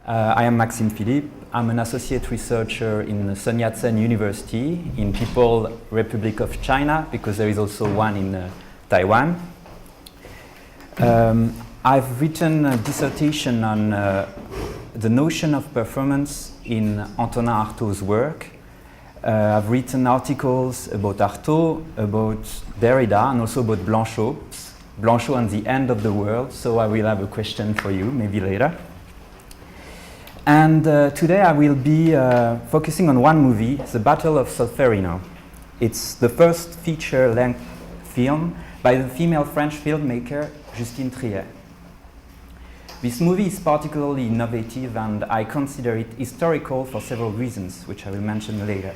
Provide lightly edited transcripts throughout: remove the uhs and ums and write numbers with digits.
I am Maxime Philippe. I'm an associate researcher in Sun Yat-sen University in People's Republic of China, because there is also one in Taiwan. I've written a dissertation on the notion of performance in Antonin Artaud's work. I've written articles about Artaud, about Derrida, and also about Blanchot and the end of the world, so I will have a question for you, maybe later. And today I will be focusing on one movie, The Battle of Solférino. It's the first feature-length film by the female French filmmaker Justine Triet. This movie is particularly innovative, and I consider it historical for several reasons, which I will mention later.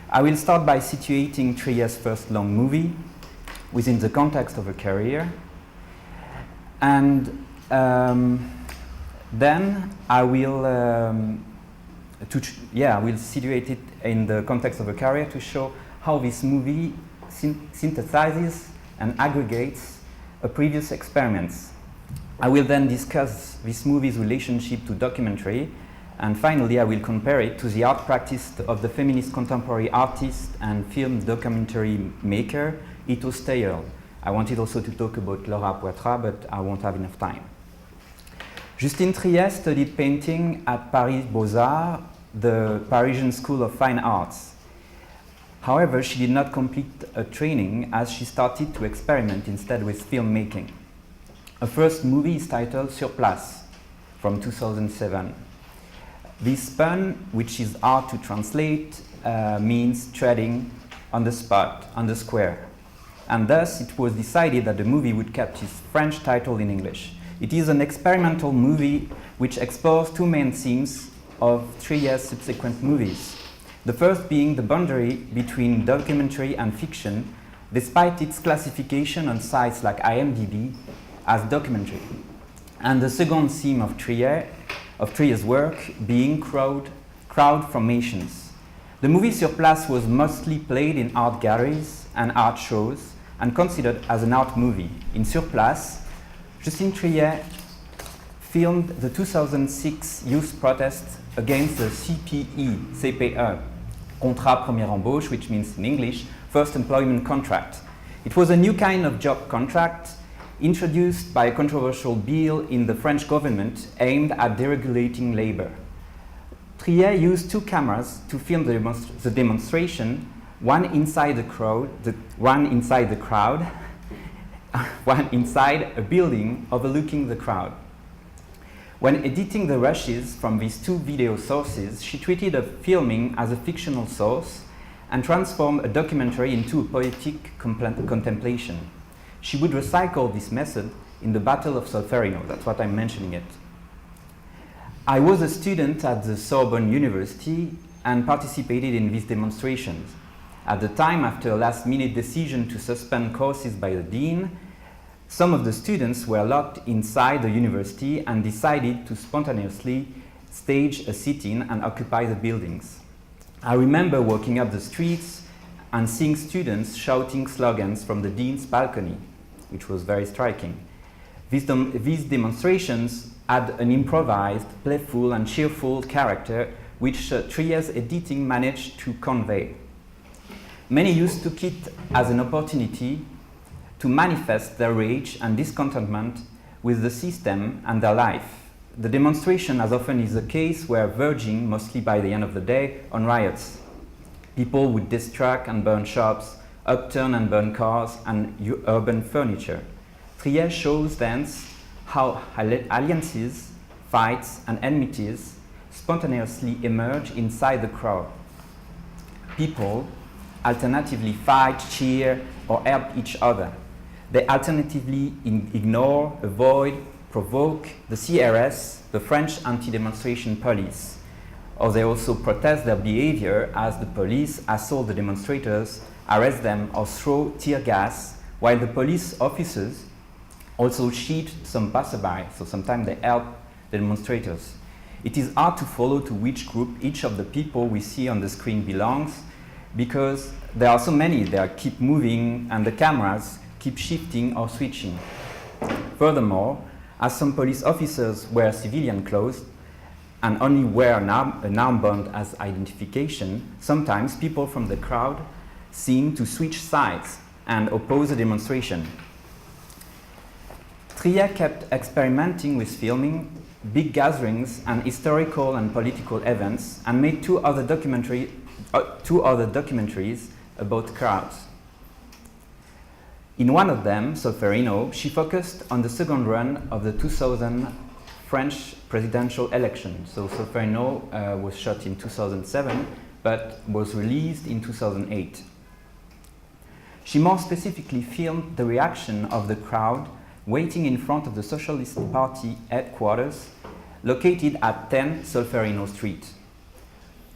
I will start by situating Triet's first long movie within the context of her career, and then I will situate it in the context of a career to show how this movie synthesizes and aggregates a previous experiments. I will then discuss this movie's relationship to documentary, and finally I will compare it to the art practice of the feminist contemporary artist and film documentary maker Ito Steyer. I wanted also to talk about Laura Poitras, but I won't have enough time. Justine Triet studied painting at Paris Beaux-Arts, the Parisian School of Fine Arts. However, she did not complete a training, as she started to experiment instead with filmmaking. Her first movie is titled Sur Place, from 2007. This pun, which is hard to translate, means treading on the spot, on the square. And thus, it was decided that the movie would keep its French title in English. It is an experimental movie which explores two main themes of Triet's subsequent movies. The first being the boundary between documentary and fiction, despite its classification on sites like IMDb as documentary. And the second theme of Triet's work being crowd formations. The movie Sur Place was mostly played in art galleries and art shows and considered as an art movie. In Sur Place, Justine Triet filmed the 2006 youth protest against the CPE, Contrat Première Embauche, which means in English, first employment contract. It was a new kind of job contract introduced by a controversial bill in the French government aimed at deregulating labor. Triet used two cameras to film the demonstration, one inside the crowd, one inside a building overlooking the crowd. When editing the rushes from these two video sources, she treated a filming as a fictional source and transformed a documentary into a poetic contemplation. She would recycle this method in the Battle of Solférino. That's what I'm mentioning it. I was a student at the Sorbonne University and participated in these demonstrations. At the time, after a last-minute decision to suspend courses by the dean, some of the students were locked inside the university and decided to spontaneously stage a sit-in and occupy the buildings. I remember walking up the streets and seeing students shouting slogans from the dean's balcony, which was very striking. These demonstrations had an improvised, playful and cheerful character which Triet's editing managed to convey. Many youth took it as an opportunity to manifest their rage and discontentment with the system and their life. The demonstration, as often is the case, were verging, mostly by the end of the day, on riots. People would destruct and burn shops, upturn and burn cars and urban furniture. Triet shows thence how alliances, fights and enmities spontaneously emerge inside the crowd. People alternatively fight, cheer or help each other. They alternatively ignore, avoid, provoke the CRS, the French anti-demonstration police. Or they also protest their behavior as the police assault the demonstrators, arrest them or throw tear gas, while the police officers also shoot some passerby, so sometimes they help the demonstrators. It is hard to follow to which group each of the people we see on the screen belongs, because there are so many. They keep moving and the cameras keep shifting or switching. Furthermore, as some police officers wear civilian clothes, and only wear an armband as identification, sometimes people from the crowd seem to switch sides and oppose the demonstration. Triet kept experimenting with filming big gatherings and historical and political events, and made two other documentaries about crowds. In one of them, Solférino, she focused on the second run of the 2000 French presidential election. So Solférino was shot in 2007, but was released in 2008. She more specifically filmed the reaction of the crowd waiting in front of the Socialist Party headquarters, located at 10 Solférino Street.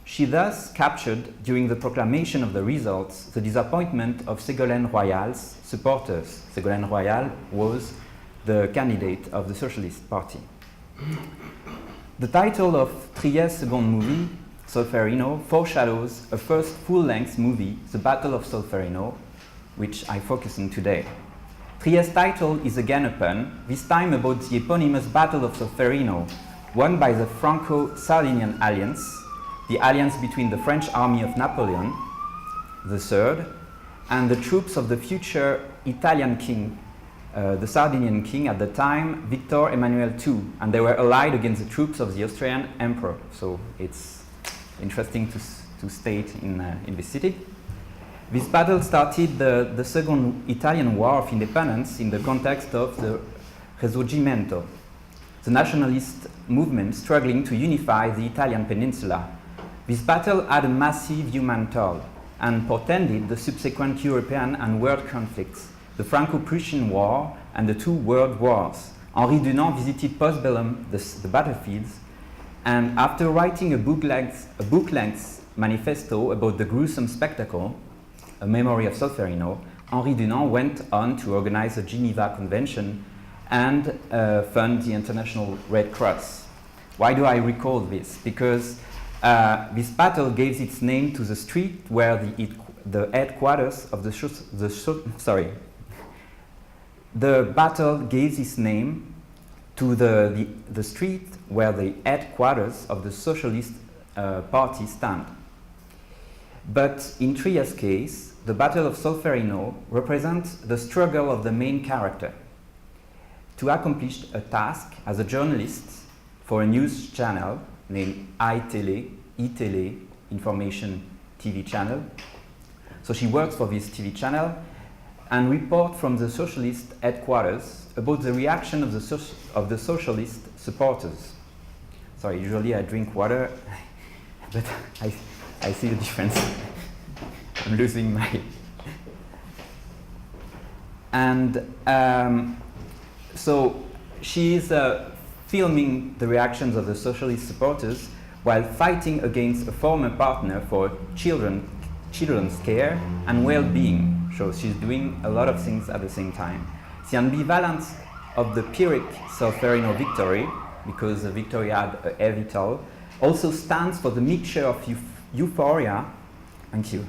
She thus captured, during the proclamation of the results, the disappointment of Ségolène Royal's supporters. Ségolène Royal was the candidate of the Socialist Party. The title of Triet's second movie, Solférino, foreshadows a first full-length movie, The Battle of Solférino, which I focus on today. Triet's title is again a pun, this time about the eponymous Battle of Solférino, won by the Franco-Sardinian Alliance, the alliance between the French army of Napoleon III and the troops of the future Italian king, the Sardinian king at the time, Victor Emmanuel II, and they were allied against the troops of the Austrian emperor. So it's interesting to state in this city. This battle started the Second Italian War of Independence in the context of the Risorgimento, the nationalist movement struggling to unify the Italian peninsula. This battle had a massive human toll and portended the subsequent European and world conflicts, the Franco-Prussian War and the two world wars. Henri Dunant visited postbellum the battlefields, and after writing a book-length manifesto about the gruesome spectacle, A Memory of Solférino, Henri Dunant went on to organize the Geneva Convention and fund the International Red Cross. Why do I recall this? Because this battle gave its name to the street where the headquarters of the battle gave its name to the street where the headquarters of the Socialist Party stand. But in Triet's case, the Battle of Solférino represents the struggle of the main character to accomplish a task as a journalist for a news channel named iTélé, information TV channel. So she works for this TV channel and reports from the socialist headquarters about the reaction of the socialist supporters. Sorry, usually I drink water, but I see the difference. I'm losing my... And so she is filming the reactions of the socialist supporters while fighting against a former partner for children's care and well-being. So she's doing a lot of things at the same time. The ambivalence of the Pyrrhic Solférino victory, because the victory had a heavy toll, also stands for the mixture of euphoria. Thank you.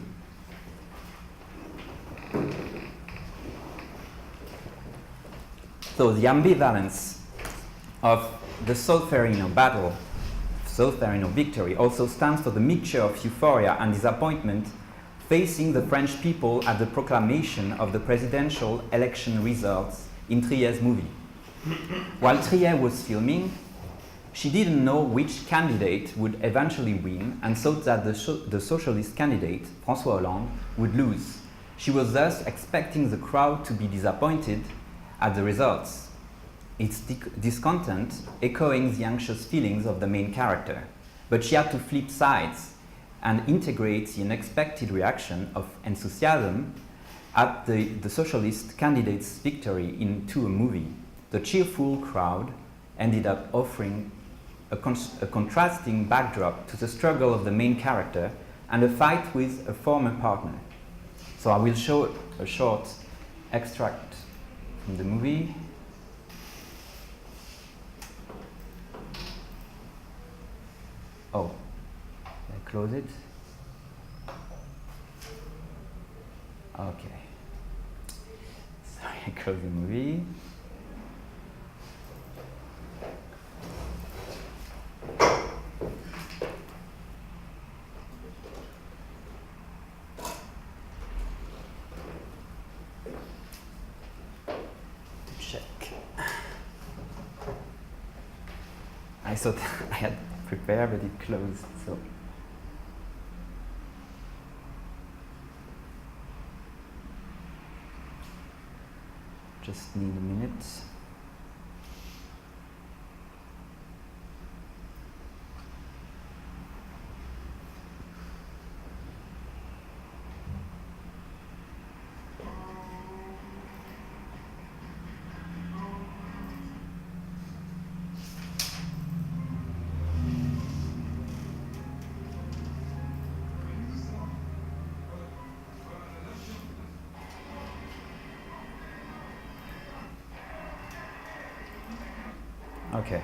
So the ambivalence of the Solférino battle, Solférino victory, also stands for the mixture of euphoria and disappointment facing the French people at the proclamation of the presidential election results in Triet's movie. While Triet was filming, she didn't know which candidate would eventually win and thought that the socialist candidate, François Hollande, would lose. She was thus expecting the crowd to be disappointed at the results, its discontent echoing the anxious feelings of the main character. But she had to flip sides and integrate the unexpected reaction of enthusiasm at the socialist candidate's victory into a movie. The cheerful crowd ended up offering a contrasting backdrop to the struggle of the main character and a fight with a former partner. So I will show a short extract from the movie. Oh, I close it. Okay. Sorry, I close the movie. I thought I had prepared, but it closed, so. Just need a minute. Okay.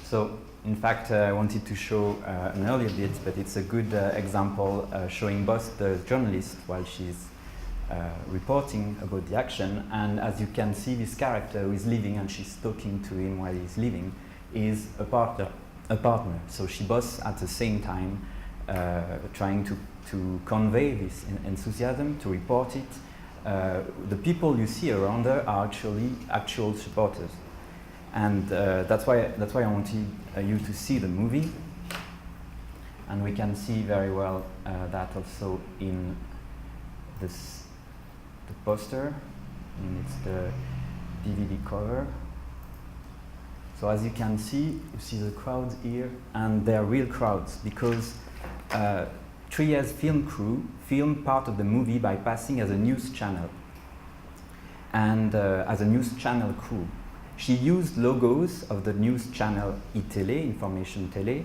So, in fact, I wanted to show an earlier bit, but it's a good example showing both the journalist while she's reporting about the action, and as you can see, this character who is leaving and she's talking to him while he's leaving is a partner. So she both at the same time trying to convey this enthusiasm, to report it. The people you see around her are actually actual supporters. And that's why I wanted you to see the movie, and we can see very well that also in the poster, and it's the DVD cover. So as you can see, you see the crowds here, and they're real crowds because Triet's film crew filmed part of the movie by passing as a news channel, and as a news channel crew. She used logos of the news channel iTélé, Information Télé,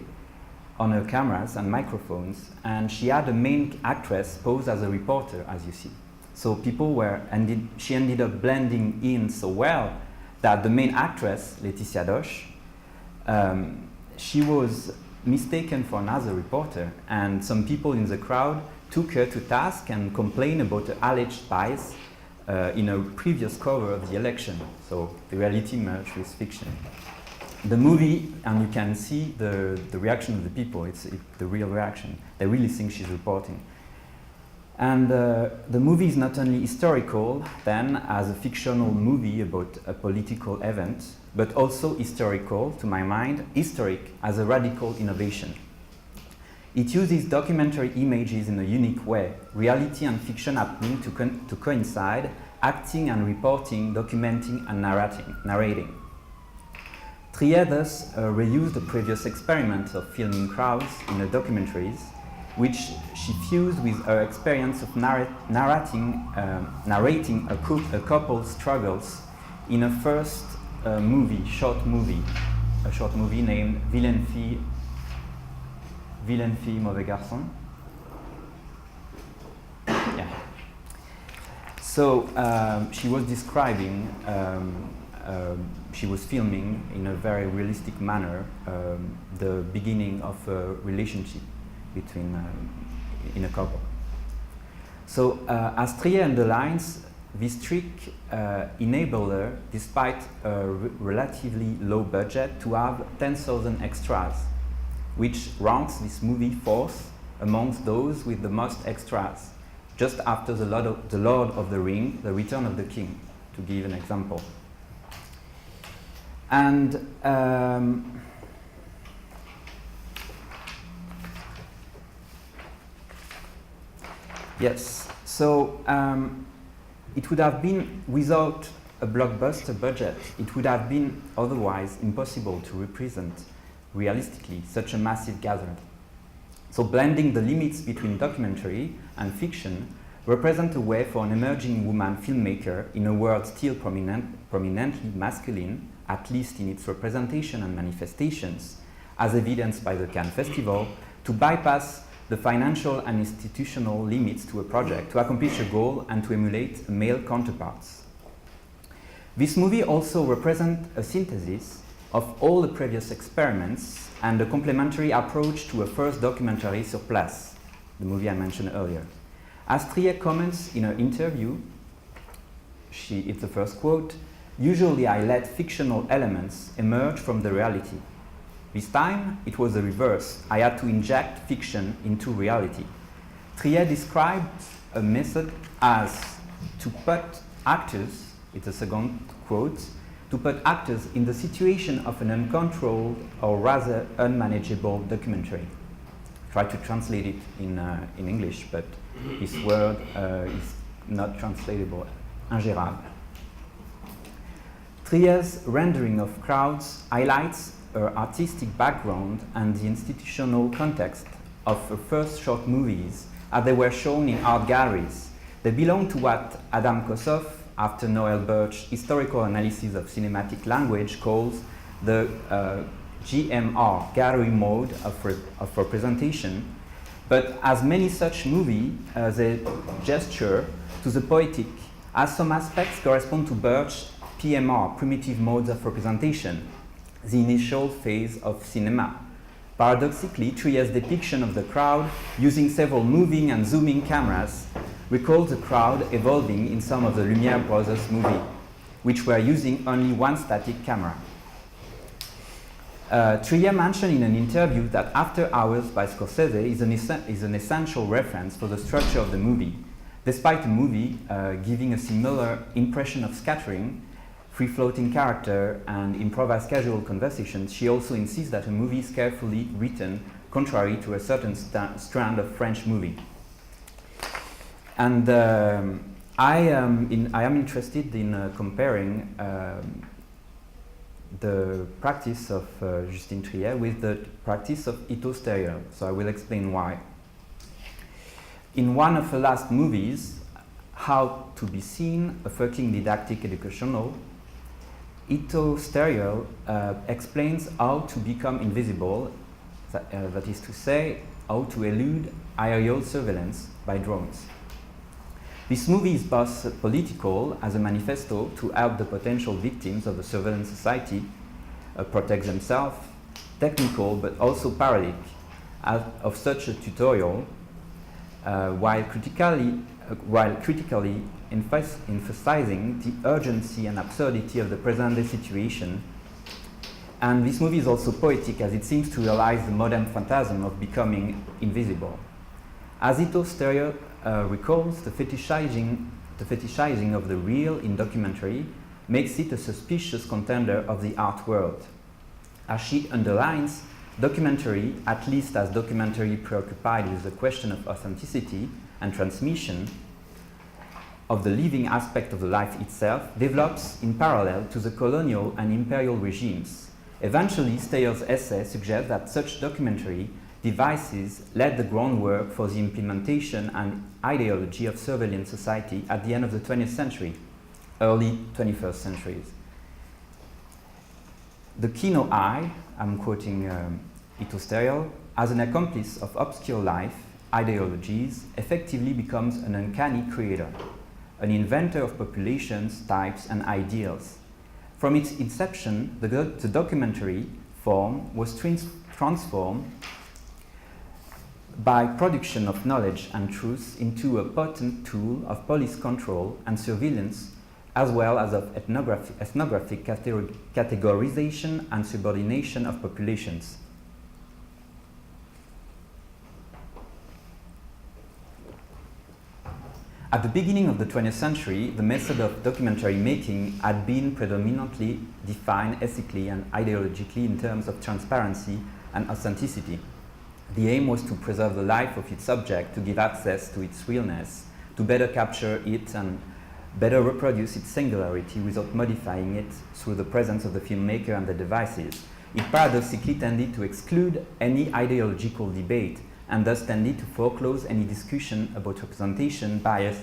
on her cameras and microphones, and she had the main actress pose as a reporter, as you see. So people she ended up blending in so well that the main actress, Laetitia Doche, she was mistaken for another reporter, and some people in the crowd took her to task and complained about the alleged bias in a previous cover of the election. So the reality merged with fiction. The movie, and you can see the reaction of the people, it's the real reaction. They really think she's reporting. And the movie is not only historical then as a fictional movie about a political event, but also historical, to my mind, historic as a radical innovation. It uses documentary images in a unique way, reality and fiction happening to coincide, acting and reporting, documenting and narrating. Triet thus reused the previous experiments of filming crowds in the documentaries, which she fused with her experience of narrating a couple's struggles in a first short movie named Vilaine Fille, Mauvais Garçon. Yeah. So she was describing, she was filming in a very realistic manner the beginning of a relationship between in a couple. So as Triet underlines, this trick enabled her, despite a relatively low budget, to have 10,000 extras, which ranks this movie fourth amongst those with the most extras, just after the Lord of the Ring, The Return of the King, to give an example. And yes, so it would have been, without a blockbuster budget, it would have been otherwise impossible to represent realistically such a massive gathering. So blending the limits between documentary and fiction represent a way for an emerging woman filmmaker in a world still prominently masculine, at least in its representation and manifestations, as evidenced by the Cannes Festival, to bypass the financial and institutional limits to a project, to accomplish a goal and to emulate male counterparts. This movie also represents a synthesis of all the previous experiments and a complementary approach to a first documentary sur place, the movie I mentioned earlier. As Triet comments in her interview, it's the first quote, "Usually I let fictional elements emerge from the reality. This time it was the reverse. I had to inject fiction into reality." Triet described a method as to put actors, it's a second quote, to put actors in the situation of an uncontrolled or rather unmanageable documentary. Try to translate it in English, but this word is not translatable. Ingérable. Triet's rendering of crowds highlights her artistic background and the institutional context of her first short movies as they were shown in art galleries. They belong to what Adam Kossoff, after Noel Birch's historical analysis of cinematic language, calls the GMR, gallery mode of representation. But as many such movies, they gesture to the poetic, as some aspects correspond to Birch's PMR, primitive modes of representation, the initial phase of cinema. Paradoxically, Triet's depiction of the crowd, using several moving and zooming cameras, recalls the crowd evolving in some of the Lumière brothers' movies, which were using only one static camera. Triet mentioned in an interview that After Hours by Scorsese is an essential reference for the structure of the movie. Despite the movie giving a similar impression of scattering, free-floating character, and improvised casual conversations, she also insists that a movie is carefully written, contrary to a certain strand of French movie. And I am interested in comparing the practice of Justine Triet with the practice of Ito Steuriol, so I will explain why. In one of her last movies, How to Be Seen, a fucking didactic educational, Ito Steuriol explains how to become invisible, that is to say, how to elude aerial surveillance by drones. This movie is both political as a manifesto to help the potential victims of the surveillance society protect themselves, technical but also parodic of such a tutorial, while critically emphasizing the urgency and absurdity of the present-day situation. And this movie is also poetic as it seems to realize the modern phantasm of becoming invisible. As Ito Steuriol recalls, the fetishizing of the real in documentary makes it a suspicious contender of the art world. As she underlines, documentary, at least as documentary preoccupied with the question of authenticity and transmission of the living aspect of the life itself, develops in parallel to the colonial and imperial regimes. Eventually, Steuriol's essay suggests that such documentary devices laid the groundwork for the implementation and ideology of surveillance society at the end of the 20th century, early 21st centuries. The kino eye, I'm quoting Ito Steuriol, as an accomplice of obscure life ideologies, effectively becomes an uncanny creator, an inventor of populations, types, and ideals. From its inception, the documentary form was transformed by production of knowledge and truth into a potent tool of police control and surveillance, as well as of ethnographic categorization and subordination of populations. At the beginning of the 20th century, the method of documentary making had been predominantly defined ethically and ideologically in terms of transparency and authenticity. The aim was to preserve the life of its subject, to give access to its realness, to better capture it and better reproduce its singularity without modifying it through the presence of the filmmaker and the devices. It paradoxically tended to exclude any ideological debate and thus tended to foreclose any discussion about representation, bias,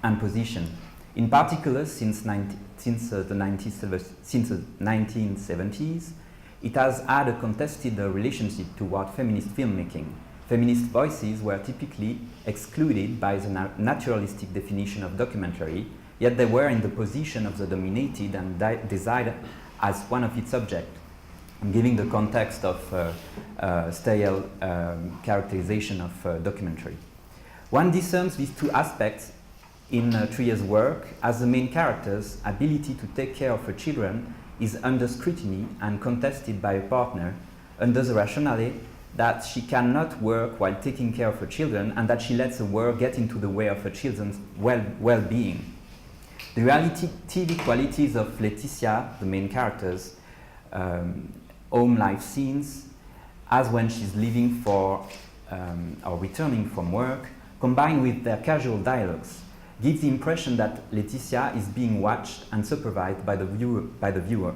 and position. In particular, since the 1970s, it has had a contested relationship toward feminist filmmaking. Feminist voices were typically excluded by the naturalistic definition of documentary, yet they were in the position of the dominated and desired as one of its objects. I'm giving the context of style characterization of documentary. One discerns these two aspects in Triet's work, as the main character's ability to take care of her children is under scrutiny and contested by a partner, under the rationale that she cannot work while taking care of her children and that she lets her work get into the way of her children's well-being. The reality TV qualities of Laetitia, the main character's home life scenes, as when she's leaving for or returning from work, combined with their casual dialogues, gives the impression that Laetitia is being watched and supervised by the viewer.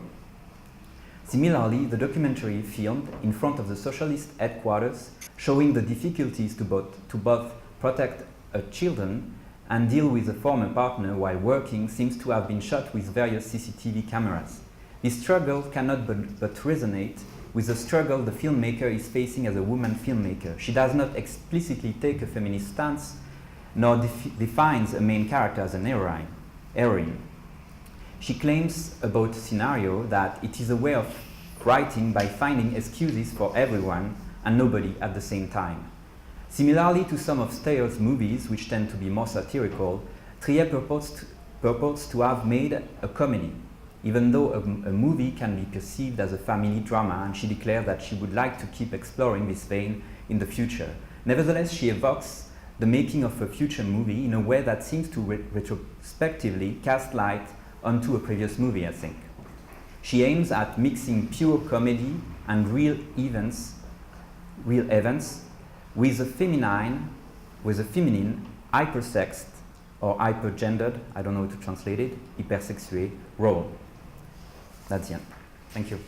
Similarly, the documentary filmed in front of the socialist headquarters, showing the difficulties to both protect her children and deal with a former partner while working, seems to have been shot with various CCTV cameras. This struggle cannot but resonate with the struggle the filmmaker is facing as a woman filmmaker. She does not explicitly take a feminist stance, nor defines a main character as an heroine. She claims about the scenario that it is a way of writing by finding excuses for everyone and nobody at the same time. Similarly to some of Steyer's movies, which tend to be more satirical, Triet purports to have made a comedy, even though a movie can be perceived as a family drama, and she declares that she would like to keep exploring this vein in the future. Nevertheless, she evokes the making of a future movie in a way that seems to retrospectively cast light onto a previous movie, I think. She aims at mixing pure comedy and real events with a feminine, hypersexed or hypergendered, I don't know how to translate it, hypersexué role. That's the end. Thank you.